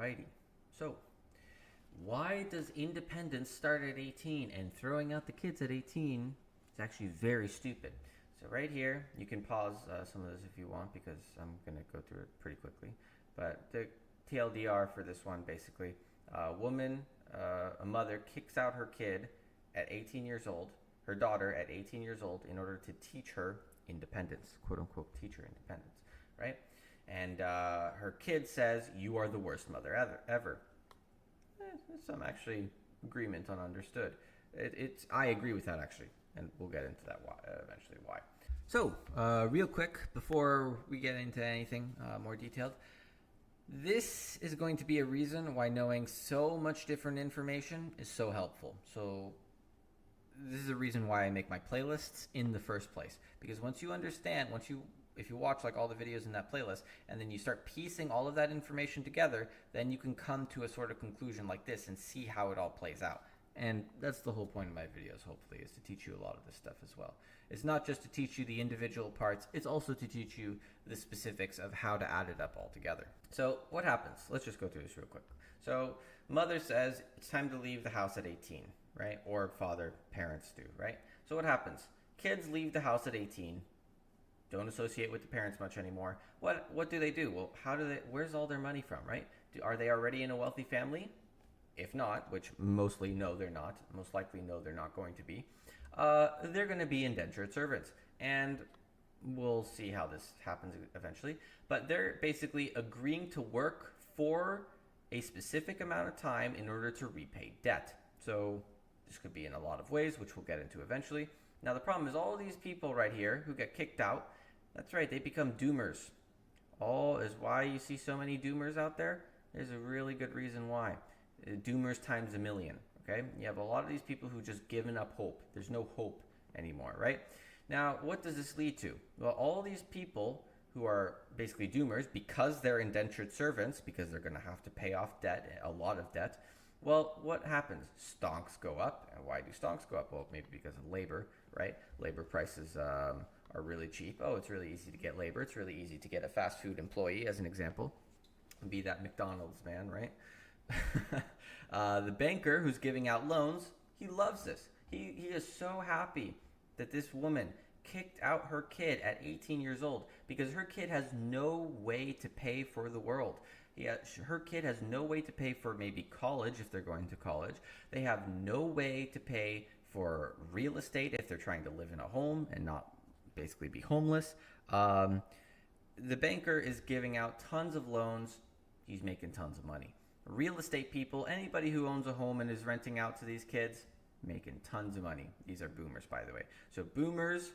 Alrighty. So, why does independence start at 18 and throwing out the kids at 18 is actually very stupid? So, right here, you can pause some of this if you want because I'm going to go through it pretty quickly. But the TLDR for this one basically a mother kicks out her kid at 18 years old, her daughter at 18 years old, in order to teach her independence, quote unquote, teach her independence, right? And her kid says, "You are the worst mother ever." There's some actually agreement on understood. I agree with that actually, and we'll get into that eventually why. So, real quick before we get into anything more detailed, this is going to be a reason why knowing so much different information is so helpful. So, this is a reason why I make my playlists in the first place. Because if you watch like all the videos in that playlist and then you start piecing all of that information together, then you can come to a sort of conclusion like this and see how it all plays out. And that's the whole point of my videos, hopefully, is to teach you a lot of this stuff as well. It's not just to teach you the individual parts, it's also to teach you the specifics of how to add it up all together. So what happens? Let's just go through this real quick. So mother says it's time to leave the house at 18, right? Or father, parents do, right? So what happens? Kids leave the house at 18, don't associate with the parents much anymore. What do they do? Well, where's all their money from, right? Are they already in a wealthy family? If not, which mostly no they're not, most likely no they're not going to be, they're going to be indentured servants. And we'll see how this happens eventually. But they're basically agreeing to work for a specific amount of time in order to repay debt. So this could be in a lot of ways, which we'll get into eventually. Now the problem is all these people right here who get kicked out, that's right, they become doomers. All is why you see so many doomers out there. There's a really good reason why. Doomers times a million, okay? You have a lot of these people who just given up hope. There's no hope anymore, right? Now, what does this lead to? Well, all these people who are basically doomers because they're indentured servants, because they're going to have to pay off debt, a lot of debt. Well, what happens? Stonks go up. And why do stonks go up? Well, maybe because of labor, right? Labor prices are really cheap. Oh, it's really easy to get labor. It's really easy to get a fast food employee, as an example. Be that McDonald's man, right? The banker who's giving out loans, he loves this. He is so happy that this woman kicked out her kid at 18 years old because her kid has no way to pay for the world. Her kid has no way to pay for maybe college if they're going to college. They have no way to pay for real estate if they're trying to live in a home and not basically be homeless. The banker is giving out tons of loans. He's making tons of money. Real estate people, anybody who owns a home and is renting out to these kids, making tons of money. These are boomers, by the way. So boomers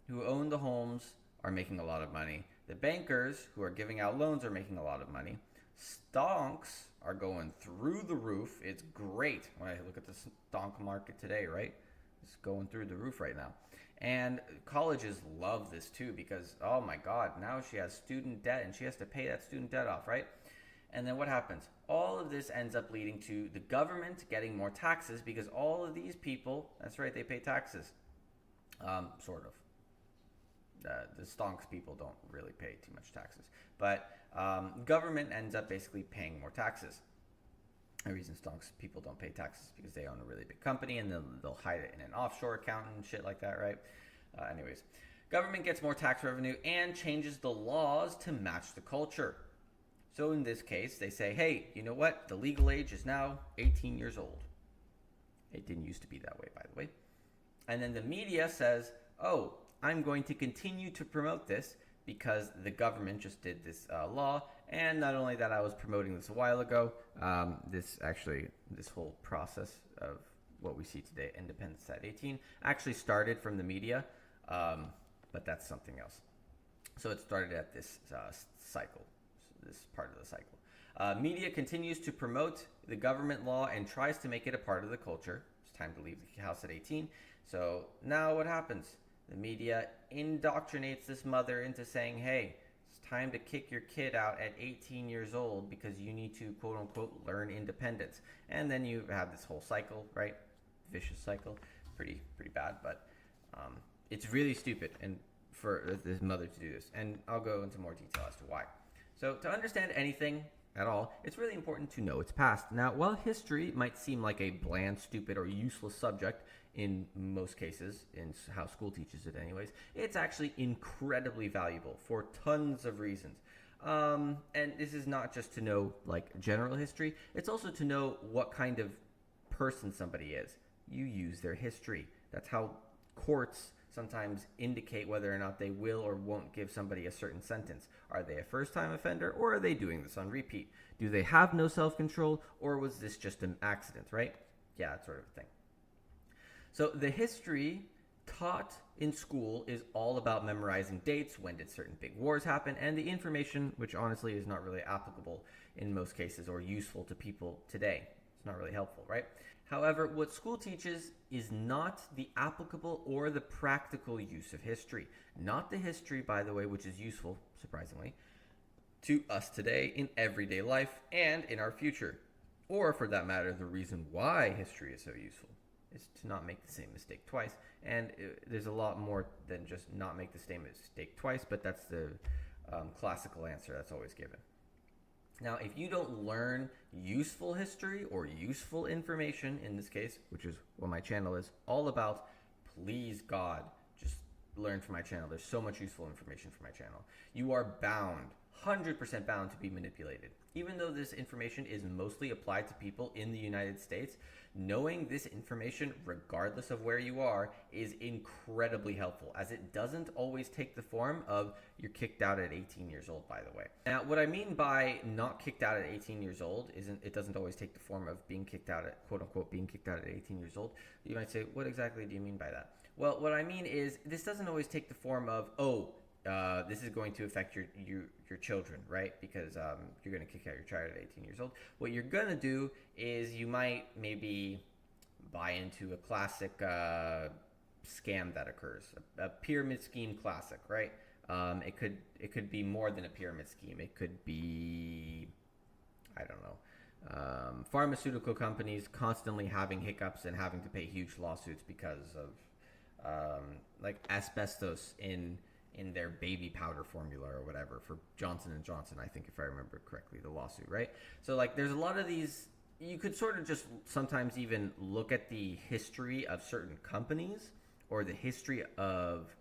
who own the homes are making a lot of money. The bankers who are giving out loans are making a lot of money. Stonks are going through the roof. It's great when I look at the stonk market today, right? It's going through the roof right now. And colleges love this too because, oh my God, now she has student debt and she has to pay that student debt off, right? And then what happens? All of this ends up leading to the government getting more taxes because all of these people, that's right, they pay taxes. Sort of. The stonks people don't really pay too much taxes. But government ends up basically paying more taxes. The reason stonks people don't pay taxes is because they own a really big company and they'll hide it in an offshore account and shit like that, right? Anyways, government gets more tax revenue and changes the laws to match the culture. So in this case, they say, hey, you know what? The legal age is now 18 years old. It didn't used to be that way, by the way. And then the media says, oh, I'm going to continue to promote this because the government just did this law. And not only that, I was promoting this a while ago. This whole process of what we see today, independence at 18, actually started from the media. But that's something else. So it started at this cycle. This part of the cycle. Media continues to promote the government law and tries to make it a part of the culture. It's time to leave the house at 18. So now what happens? The media indoctrinates this mother into saying, hey, it's time to kick your kid out at 18 years old because you need to, quote unquote, learn independence. And then you have this whole cycle, right? Vicious cycle. Pretty bad, but it's really stupid and for this mother to do this. And I'll go into more detail as to why. So to understand anything, at all, it's really important to know its past. Now, while history might seem like a bland, stupid, or useless subject in most cases, in how school teaches it anyways, it's actually incredibly valuable for tons of reasons. And this is not just to know like general history, it's also to know what kind of person somebody is. You use their history. That's how courts sometimes indicate whether or not they will or won't give somebody a certain sentence. Are they a first-time offender, or are they doing this on repeat? Do they have no self-control, or was this just an accident, right? Yeah, that sort of thing. So the history taught in school is all about memorizing dates, when did certain big wars happen, and the information, which honestly is not really applicable in most cases or useful to people today. It's not really helpful, right? However, what school teaches is not the applicable or the practical use of history. Not the history, by the way, which is useful, surprisingly, to us today in everyday life and in our future. Or, for that matter, the reason why history is so useful is to not make the same mistake twice. And there's a lot more than just not make the same mistake twice, but that's the classical answer that's always given. Now, if you don't learn useful history or useful information, in this case, which is what my channel is all about, please God, just learn from my channel. There's so much useful information from my channel. You are bound, 100% bound to be manipulated. Even though this information is mostly applied to people in the United States, knowing this information, regardless of where you are, is incredibly helpful, as it doesn't always take the form of you're kicked out at 18 years old, by the way. Now, what I mean by not kicked out at 18 years old isn't, it doesn't always take the form of being kicked out at, quote unquote, being kicked out at 18 years old. You might say, what exactly do you mean by that? Well, what I mean is this doesn't always take the form of, this is going to affect your children, right? Because you're going to kick out your child at 18 years old. What you're going to do is you might maybe buy into a classic scam that occurs, a pyramid scheme classic, right? It could be more than a pyramid scheme. It could be, I don't know, pharmaceutical companies constantly having hiccups and having to pay huge lawsuits because of like asbestos in their baby powder formula or whatever for Johnson & Johnson, I think, if I remember correctly, the lawsuit, right? So like there's a lot of these, you could sort of just sometimes even look at the history of certain companies or the history of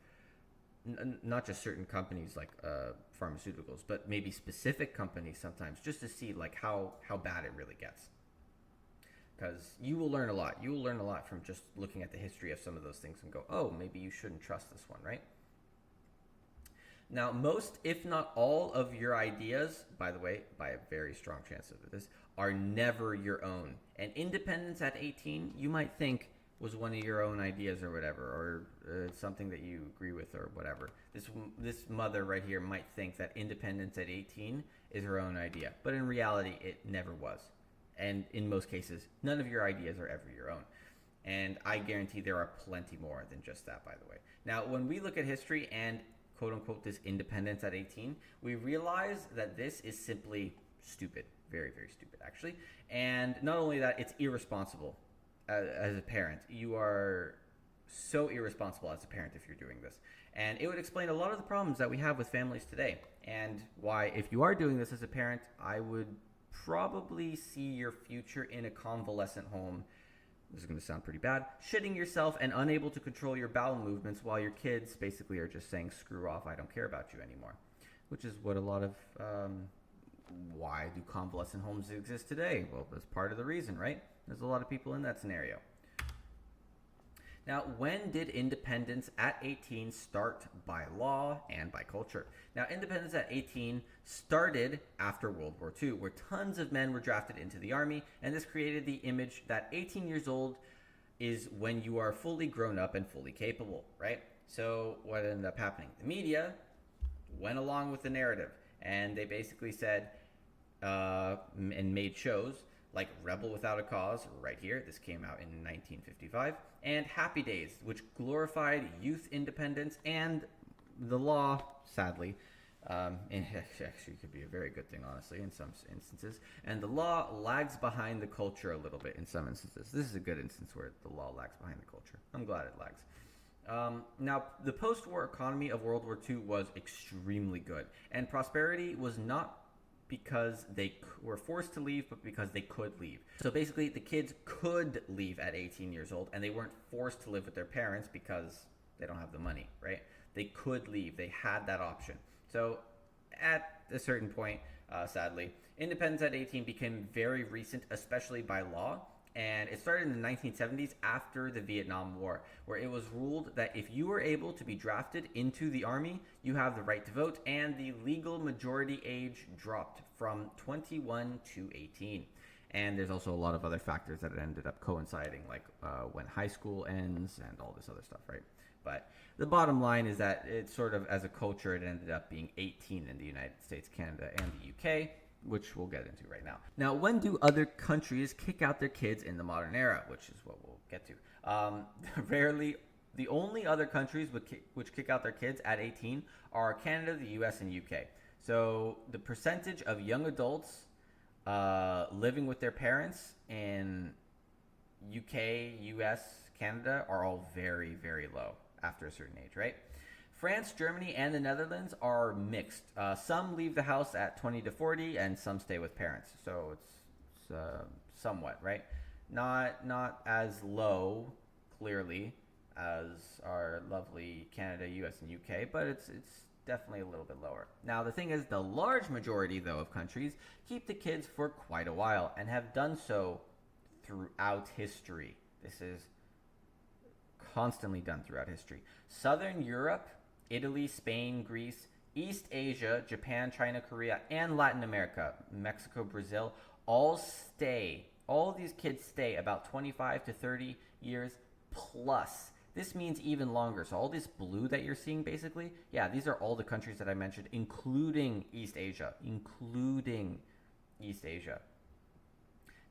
not just certain companies like pharmaceuticals, but maybe specific companies sometimes, just to see like how bad it really gets. Because you will learn a lot. You will learn a lot from just looking at the history of some of those things and go, oh, maybe you shouldn't trust this one, right? Now, most, if not all, of your ideas, by the way, by a very strong chance of this, are never your own. And independence at 18, you might think was one of your own ideas or whatever, or something that you agree with or whatever. This mother right here might think that independence at 18 is her own idea, but in reality, it never was. And in most cases, none of your ideas are ever your own. And I guarantee there are plenty more than just that, by the way. Now, when we look at history and quote-unquote this independence at 18, we realize that this is simply stupid. Very, very stupid, actually. And not only that, it's irresponsible as a parent. You are so irresponsible as a parent if you're doing this. And it would explain a lot of the problems that we have with families today. And why, if you are doing this as a parent, I would probably see your future in a convalescent home. This is going to sound pretty bad. Shitting yourself and unable to control your bowel movements while your kids basically are just saying, screw off, I don't care about you anymore. Which is what a lot of, why do convalescent homes exist today? Well, that's part of the reason, right? There's a lot of people in that scenario. Now, when did independence at 18 start by law and by culture? Now, independence at 18 started after World War II, where tons of men were drafted into the army, and this created the image that 18 years old is when you are fully grown up and fully capable, right? So what ended up happening? The media went along with the narrative, and they basically said, and made shows like Rebel Without a Cause, right here, this came out in 1955, and Happy Days, which glorified youth independence and the law, sadly, and actually could be a very good thing, honestly, in some instances, and the law lags behind the culture a little bit in some instances. This is a good instance where the law lags behind the culture. I'm glad it lags. Now, the post-war economy of World War II was extremely good, and prosperity was not because they were forced to leave, but because they could leave. So basically, the kids could leave at 18 years old, and they weren't forced to live with their parents because they don't have the money, right? They could leave. They had that option. So at a certain point, sadly, independence at 18 became very recent, especially by law. And it started in the 1970s after the Vietnam War, where it was ruled that if you were able to be drafted into the army, you have the right to vote, and the legal majority age dropped from 21 to 18. And there's also a lot of other factors that ended up coinciding, like when high school ends and all this other stuff, right? But the bottom line is that it's sort of, as a culture, it ended up being 18 in the United States, Canada, and the UK, which we'll get into right now. Now, when do other countries kick out their kids in the modern era, which is what we'll get to? Rarely. The only other countries which kick out their kids at 18 are Canada, the US, and UK. So the percentage of young adults living with their parents in UK, US, Canada are all very, very low after a certain age, right? France, Germany, and the Netherlands are mixed. Some leave the house at 20 to 40, and some stay with parents. So it's somewhat, right? Not as low, clearly, as our lovely Canada, US, and UK, but it's definitely a little bit lower. Now, the thing is, the large majority, though, of countries keep the kids for quite a while and have done so throughout history. This is constantly done throughout history. Southern Europe, Italy, Spain, Greece, East Asia, Japan, China, Korea, and Latin America, Mexico, Brazil, all these kids stay about 25 to 30 years plus. This means even longer. So all this blue that you're seeing, basically, yeah, these are all the countries that I mentioned, including East Asia.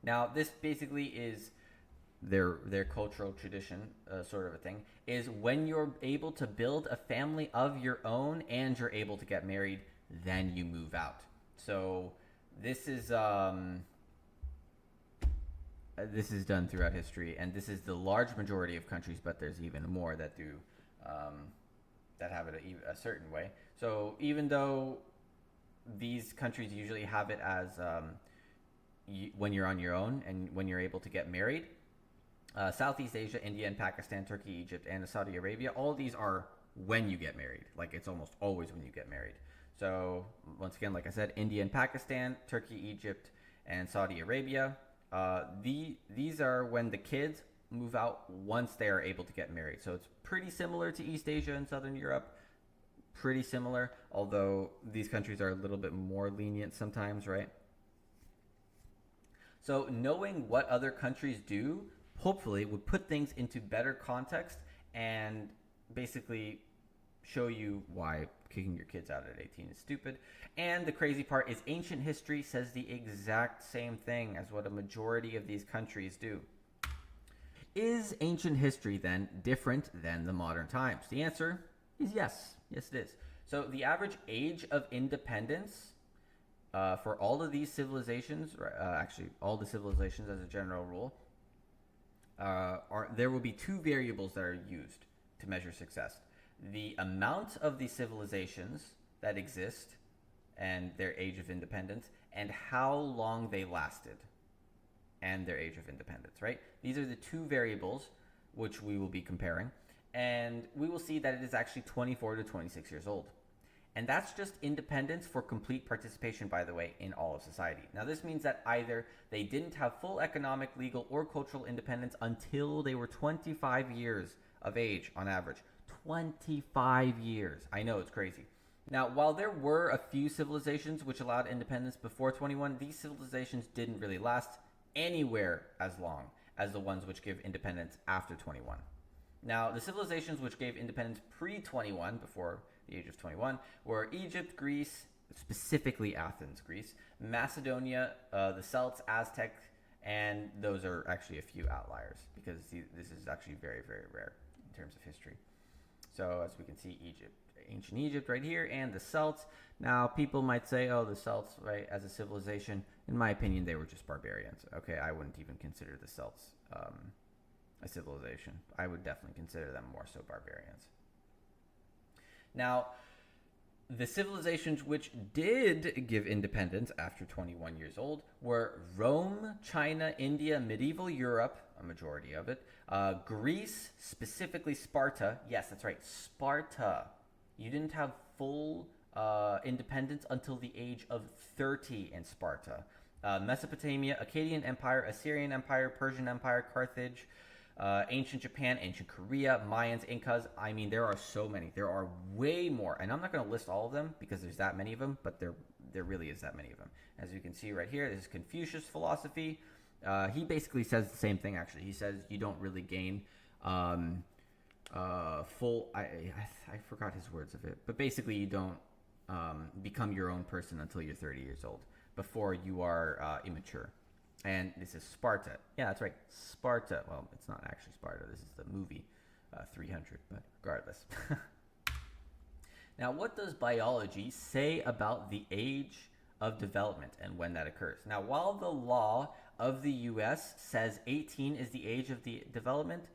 Now, this basically is their cultural tradition, sort of a thing, is when you're able to build a family of your own and you're able to get married, then you move out. So this is done throughout history, and this is the large majority of countries, but there's even more that do that have it a certain way. So even though these countries usually have it as when you're on your own and when you're able to get married, Southeast Asia, India and Pakistan, Turkey, Egypt, and Saudi Arabia, all these are when you get married. Like, it's almost always when you get married. So once again, like I said, India and Pakistan, Turkey, Egypt, and Saudi Arabia, these are when the kids move out once they are able to get married. So it's pretty similar to East Asia and Southern Europe. Pretty similar, although these countries are a little bit more lenient sometimes, right? So knowing what other countries do hopefully would put things into better context and basically show you why kicking your kids out at 18 is stupid. And the crazy part is ancient history says the exact same thing as what a majority of these countries do. Is ancient history then different than the modern times? The answer is yes. Yes, it is. So the average age of independence for all of these civilizations, actually all the civilizations as a general rule, there will be two variables that are used to measure success. The amount of the civilizations that exist and their age of independence, and how long they lasted and their age of independence, right? These are the two variables which we will be comparing, and we will see that it is actually 24 to 26 years old. And that's just independence for complete participation, by the way, in all of society. Now, this means that either they didn't have full economic, legal, or cultural independence until they were 25 years of age on average. 25 years. I know, it's crazy. Now, while there were a few civilizations which allowed independence before 21, these civilizations didn't really last anywhere as long as the ones which give independence after 21. Now, the civilizations which gave independence pre-21, before the age of 21, were Egypt, Greece, specifically Athens, Greece, Macedonia, the Celts, Aztec, and those are actually a few outliers because this is actually very, very rare in terms of history. So as we can see, ancient Egypt right here, and the Celts. Now, people might say, oh, the Celts, right, as a civilization. In my opinion, they were just barbarians. Okay, I wouldn't even consider the Celts a civilization. I would definitely consider them more so barbarians. Now, The civilizations which did give independence after 21 years old were Rome, China, India, medieval Europe, a majority of it, Greece, specifically Sparta. Yes, that's right, Sparta. You didn't have full independence until the age of 30 in Sparta. Mesopotamia, Akkadian Empire, Assyrian Empire, Persian Empire, Carthage, ancient Japan, ancient Korea, Mayans, Incas. I mean, there are so many. There are way more, and I'm not going to list all of them because there's that many of them. But there really is that many of them. As you can see right here, this is Confucius philosophy. He basically says the same thing. Actually, he says you don't really gain full. I forgot his words of it, but basically you don't become your own person until you're 30 years old. Before you are immature. And this is Sparta. Yeah, that's right. Sparta. Well, it's not actually Sparta. This is the movie 300, but regardless. Now, what does biology say about the age of development and when that occurs? Now, while the law of the US says 18 is the age of the development,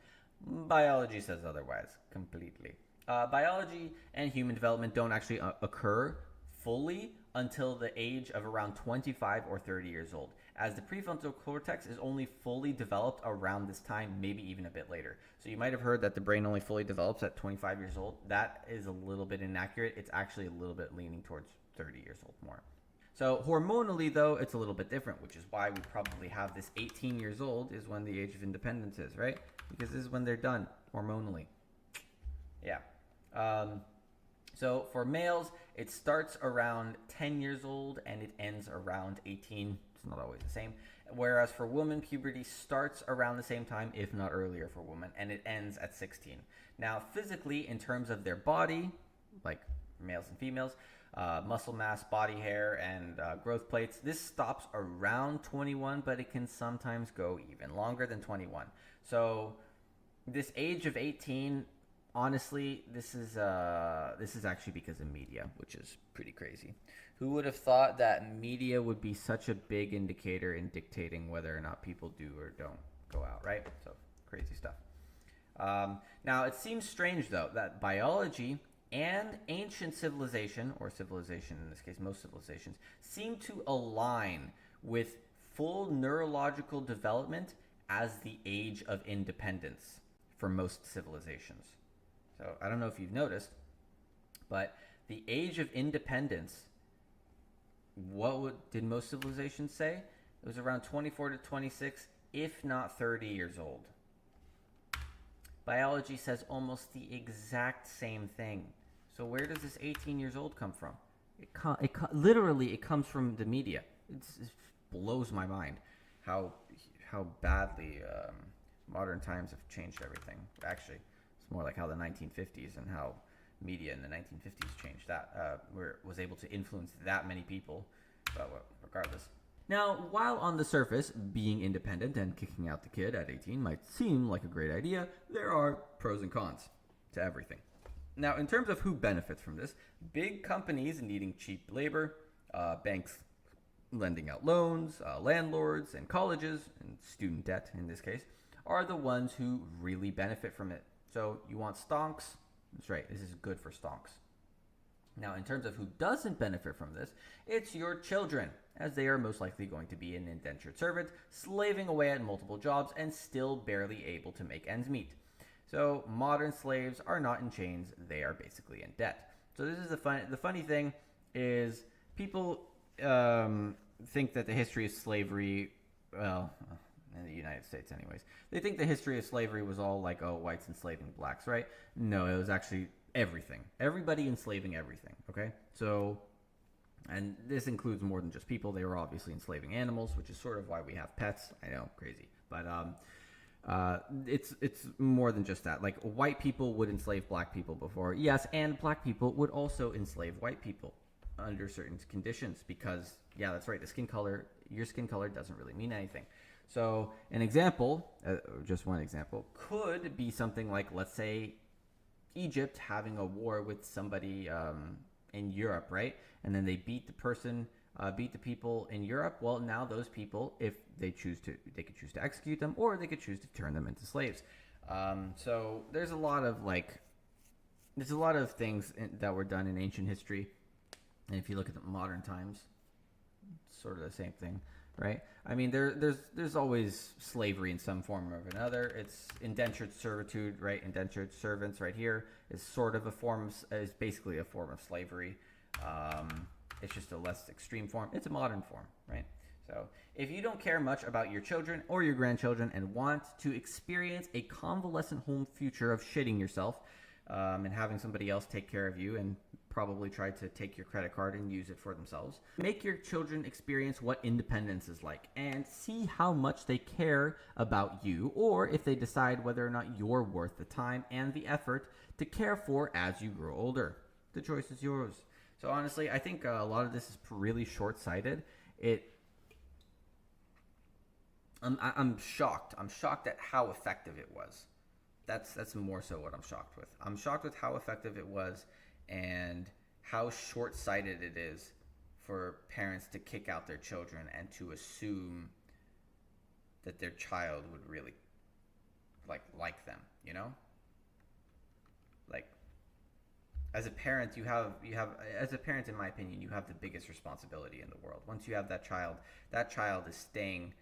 biology says otherwise completely. Biology and human development don't actually occur fully until the age of around 25 or 30 years old, as the prefrontal cortex is only fully developed around this time, maybe even a bit later. So you might have heard that the brain only fully develops at 25 years old. That is a little bit inaccurate. It's actually a little bit leaning towards 30 years old more. So hormonally, though, it's a little bit different, which is why we probably have this 18 years old is when the age of independence is, right? Because this is when they're done hormonally. Yeah. So for males, it starts around 10 years old and it ends around 18. It's not always the same. Whereas for women, puberty starts around the same time, if not earlier for women, and it ends at 16. Now, physically, in terms of their body, like males and females, muscle mass, body hair, and growth plates, this stops around 21, but it can sometimes go even longer than 21. So this age of 18, honestly, this is actually because of media, which is pretty crazy. Who would have thought that media would be such a big indicator in dictating whether or not people do or don't go out, right? So crazy stuff. Now, it seems strange, though, that biology and ancient civilization, or civilization in this case, most civilizations, seem to align with full neurological development as the age of independence for most civilizations. So I don't know if you've noticed, but the age of independence, did most civilizations say? It was around 24 to 26, if not 30 years old. Biology says almost the exact same thing. So where does this 18 years old come from? Literally, it comes from the media. It blows my mind how badly modern times have changed everything. Actually, it's more like how the 1950s and how media in the 1950s changed that, was able to influence that many people. But regardless. Now, while on the surface, being independent and kicking out the kid at 18 might seem like a great idea, there are pros and cons to everything. Now, in terms of who benefits from this, big companies needing cheap labor, banks lending out loans, landlords and colleges, and student debt in this case, are the ones who really benefit from it. So you want stonks? That's right, this is good for stonks. Now, in terms of who doesn't benefit from this, it's your children, as they are most likely going to be an indentured servant, slaving away at multiple jobs and still barely able to make ends meet. So modern slaves are not in chains, they are basically in debt. So this is the funny thing is people think that the history of slavery, well, in the United States anyways, they think the history of slavery was all like, oh, whites enslaving blacks, right? No, it was actually everything. Everybody enslaving everything, okay? So, and this includes more than just people. They were obviously enslaving animals, which is sort of why we have pets. I know, crazy. But it's more than just that. Like, white people would enslave black people before. Yes, and black people would also enslave white people under certain conditions because, yeah, that's right, your skin color doesn't really mean anything. So an example, just one example, could be something like, let's say, Egypt having a war with somebody in Europe, right? And then they beat the people in Europe. Well, now those people, if they choose to, they could choose to execute them, or they could choose to turn them into slaves. So there's a lot of things that were done in ancient history And if you look at the modern times, it's sort of the same thing, right? I mean, there's always slavery in some form or another. It's indentured servitude, right? Indentured servants, right here, is sort of is basically a form of slavery. It's just a less extreme form. It's a modern form, right? So if you don't care much about your children or your grandchildren and want to experience a convalescent home future of shitting yourself and having somebody else take care of you and probably try to take your credit card and use it for themselves, make your children experience what independence is like and see how much they care about you, or if they decide whether or not you're worth the time and the effort to care for as you grow older. The choice is yours. So honestly, I think a lot of this is really short-sighted. I'm shocked. I'm shocked at how effective it was. That's more so what I'm shocked with. I'm shocked with how effective it was and how short-sighted it is for parents to kick out their children and to assume that their child would really like them, you know? Like, as a parent, you have as a parent, in my opinion, you have the biggest responsibility in the world. Once you have that child is staying.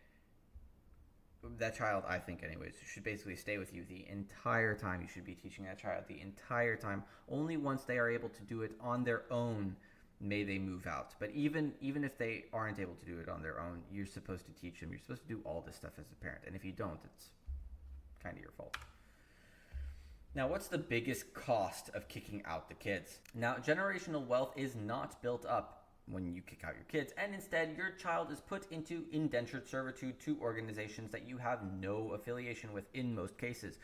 That child, I think anyways, should basically stay with you the entire time. You should be teaching that child the entire time. Only once they are able to do it on their own may they move out. But even if they aren't able to do it on their own, you're supposed to teach them. You're supposed to do all this stuff as a parent. And if you don't, it's kind of your fault. Now, what's the biggest cost of kicking out the kids? Now, generational wealth is not built up when you kick out your kids, and instead your child is put into indentured servitude to organizations that you have no affiliation with in most cases.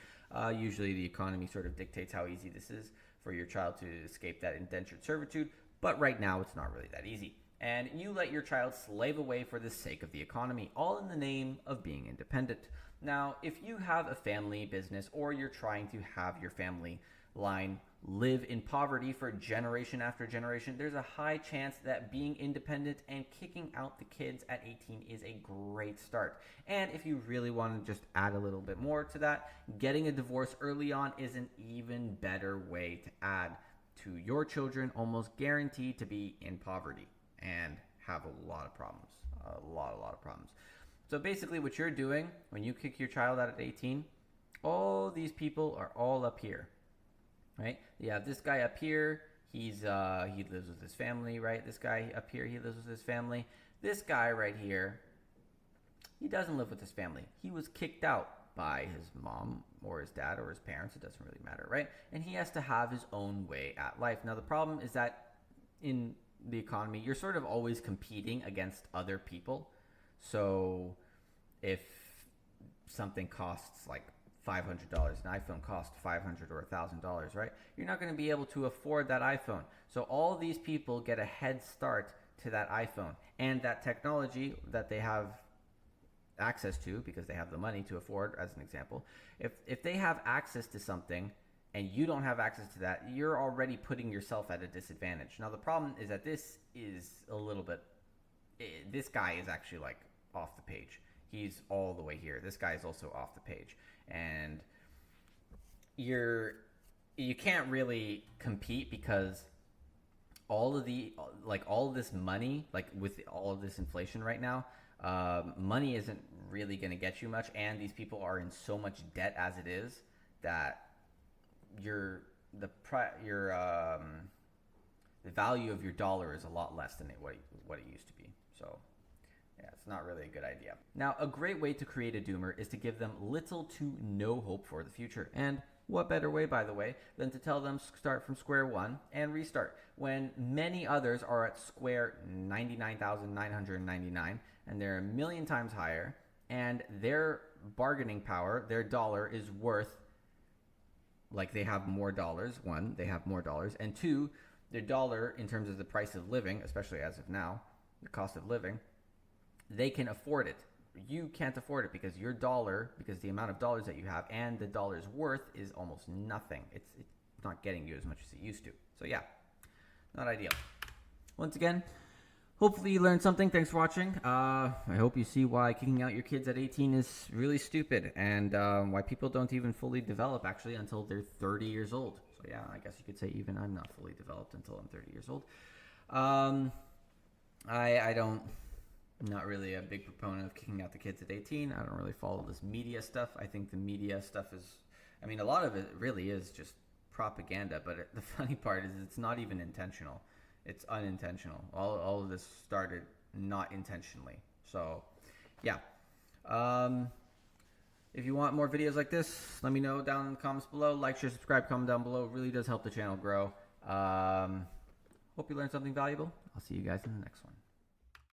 Usually the economy sort of dictates how easy this is for your child to escape that indentured servitude, but right now it's not really that easy. And you let your child slave away for the sake of the economy, all in the name of being independent. Now, if you have a family business or you're trying to have your family line live in poverty for generation after generation, there's a high chance that being independent and kicking out the kids at 18 is a great start. And if you really want to just add a little bit more to that, getting a divorce early on is an even better way to add to your children, almost guaranteed to be in poverty and have a lot of problems. A lot of problems. So basically what you're doing when you kick your child out at 18, all these people are all up here. Right? You have this guy up here. He lives with his family, right? This guy up here, he lives with his family. This guy right here, he doesn't live with his family. He was kicked out by his mom or his dad or his parents. It doesn't really matter, right? And he has to have his own way at life. Now, the problem is that in the economy, you're sort of always competing against other people. So if something costs like $500, an iPhone costs $500 or $1,000, right? You're not going to be able to afford that iPhone. So all these people get a head start to that iPhone and that technology that they have access to because they have the money to afford, as an example. If they have access to something and you don't have access to that, you're already putting yourself at a disadvantage. Now, the problem is that this guy is actually like off the page. He's all the way here. This guy is also off the page. And you can't really compete because all of this money, like with all of this inflation right now, money isn't really going to get you much, and these people are in so much debt as it is that the value of your dollar is a lot less than what it used to be. So yeah, it's not really a good idea. Now, a great way to create a doomer is to give them little to no hope for the future. And what better way, by the way, than to tell them start from square one and restart when many others are at square 99,999 and they're a million times higher, and their bargaining power, their dollar is worth, like, they have more dollars. One, they have more dollars, and two, their dollar in terms of the price of living, especially as of now, the cost of living, they can afford it. You can't afford it because your dollar, because the amount of dollars that you have and the dollar's worth is almost nothing. It's not getting you as much as it used to. So yeah, not ideal. Once again, hopefully you learned something. Thanks for watching. I hope you see why kicking out your kids at 18 is really stupid, and why people don't even fully develop actually until they're 30 years old. So yeah, I guess you could say even I'm not fully developed until I'm 30 years old. I don't, not really a big proponent of kicking out the kids at 18. I don't really follow this media stuff. I think the media stuff is, I mean, a lot of it really is just propaganda, but the funny part is it's not even intentional. It's unintentional. All of this started not intentionally. So, yeah. If you want more videos like this, let me know down in the comments below. Like, share, subscribe, comment down below. It really does help the channel grow. Hope you learned something valuable. I'll see you guys in the next one.